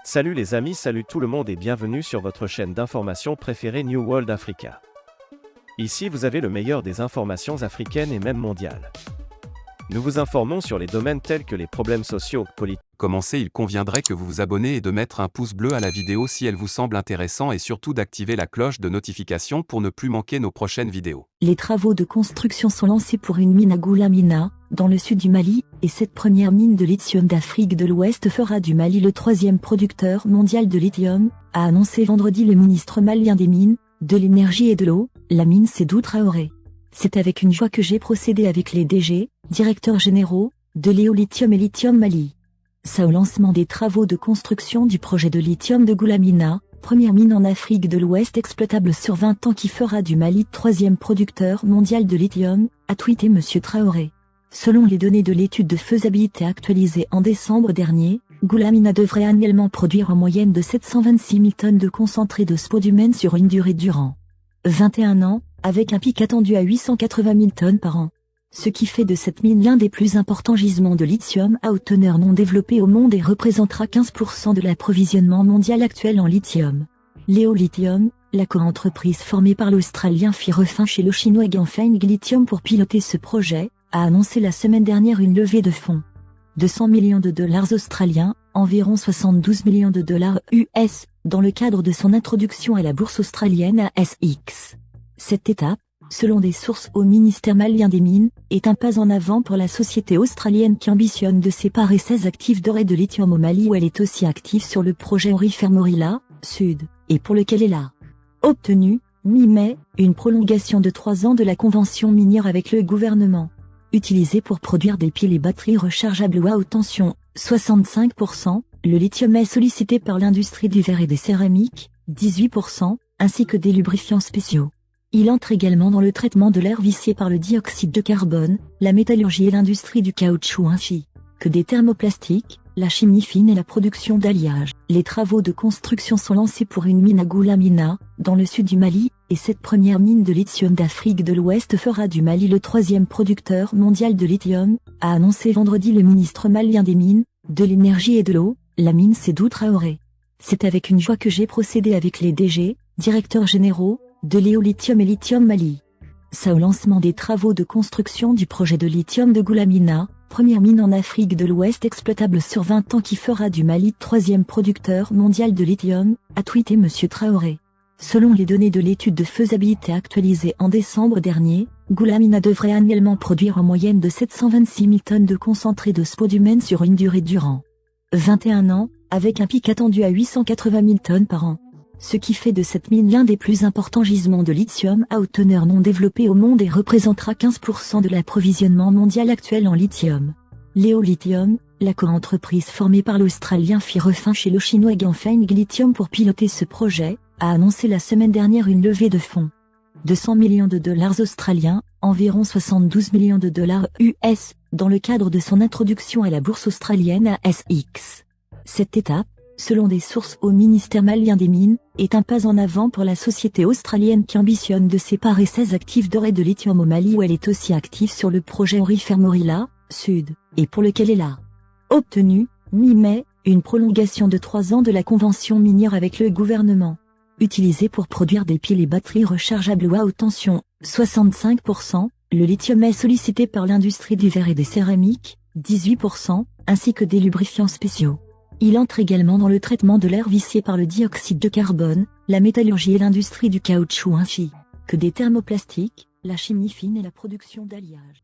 Salut les amis, salut tout le monde et bienvenue sur votre chaîne d'information préférée New World Africa. Ici vous avez le meilleur des informations africaines et même mondiales. Nous vous informons sur les domaines tels que les problèmes sociaux, politiques. Commencez, il conviendrait que vous vous abonnez et de mettre un pouce bleu à la vidéo si elle vous semble intéressante et surtout d'activer la cloche de notification pour ne plus manquer nos prochaines vidéos. Les travaux de construction sont lancés pour une mine à Goulamina, dans le sud du Mali, et cette première mine de lithium d'Afrique de l'Ouest fera du Mali le troisième producteur mondial de lithium, a annoncé vendredi le ministre malien des Mines, de l'Énergie et de l'Eau, Lamine Sédou Traoré. C'est avec une joie que j'ai procédé avec les DG, directeurs généraux, de Léo Lithium et Lithium Mali. Ça au lancement des travaux de construction du projet de lithium de Goulamina, première mine en Afrique de l'Ouest exploitable sur 20 ans qui fera du Mali troisième producteur mondial de lithium, a tweeté M. Traoré. Selon les données de l'étude de faisabilité actualisée en décembre dernier, Goulamina devrait annuellement produire en moyenne de 726 000 tonnes de concentré de spodumène sur une durée durant 21 ans, avec un pic attendu à 880 000 tonnes par an. Ce qui fait de cette mine l'un des plus importants gisements de lithium à haute teneur non développés au monde et représentera 15% de l'approvisionnement mondial actuel en lithium. Léo Lithium, la coentreprise formée par l'Australien Firefin chez le Chinois Ganfeng Lithium pour piloter ce projet, a annoncé la semaine dernière une levée de fonds de 100 millions de dollars australiens, environ 72 millions de dollars US, dans le cadre de son introduction à la bourse australienne ASX. Cette étape, selon des sources au ministère malien des Mines, est un pas en avant pour la société australienne qui ambitionne de séparer 16 actifs d'or et de lithium au Mali où elle est aussi active sur le projet Aurifer Morila, Sud, et pour lequel elle a obtenu, mi-mai, une prolongation de 3 ans de la convention minière avec le gouvernement. Utilisé pour produire des piles et batteries rechargeables à haute tension, 65%, le lithium est sollicité par l'industrie du verre et des céramiques, 18%, ainsi que des lubrifiants spéciaux. Il entre également dans le traitement de l'air vicié par le dioxyde de carbone, la métallurgie et l'industrie du caoutchouc ainsi que des thermoplastiques, la chimie fine et la production d'alliage. Les travaux de construction sont lancés pour une mine à Goulamina, dans le sud du Mali, et cette première mine de lithium d'Afrique de l'Ouest fera du Mali le troisième producteur mondial de lithium, a annoncé vendredi le ministre malien des Mines, de l'Énergie et de l'Eau, Lamine Sédou Traoré. C'est avec une joie que j'ai procédé avec les DG, directeurs généraux, de Léo Lithium et Lithium Mali. Ça au lancement des travaux de construction du projet de lithium de Goulamina, première mine en Afrique de l'Ouest exploitable sur 20 ans qui fera du Mali troisième producteur mondial de lithium, a tweeté M. Traoré. Selon les données de l'étude de faisabilité actualisée en décembre dernier, Goulamina devrait annuellement produire en moyenne de 726 000 tonnes de concentré de spodumène sur une durée durant 21 ans, avec un pic attendu à 880 000 tonnes par an. Ce qui fait de cette mine l'un des plus importants gisements de lithium à haute teneur non développés au monde et représentera 15% de l'approvisionnement mondial actuel en lithium. Léo Lithium, la coentreprise formée par l'Australien Firefin chez le Chinois Ganfeng Lithium pour piloter ce projet, a annoncé la semaine dernière une levée de fonds de 100 millions de dollars australiens, environ 72 millions de dollars US, dans le cadre de son introduction à la bourse australienne ASX. Cette étape, selon des sources au ministère malien des Mines, est un pas en avant pour la société australienne qui ambitionne de séparer 16 actifs d'or et de lithium au Mali où elle est aussi active sur le projet Aurifer Morila, Sud, et pour lequel elle a obtenu, mi-mai, une prolongation de 3 ans de la convention minière avec le gouvernement. Utilisé pour produire des piles et batteries rechargeables à haute tension, 65%, le lithium est sollicité par l'industrie du verre et des céramiques, 18%, ainsi que des lubrifiants spéciaux. Il entre également dans le traitement de l'air vicié par le dioxyde de carbone, la métallurgie et l'industrie du caoutchouc ainsi que des thermoplastiques, la chimie fine et la production d'alliage.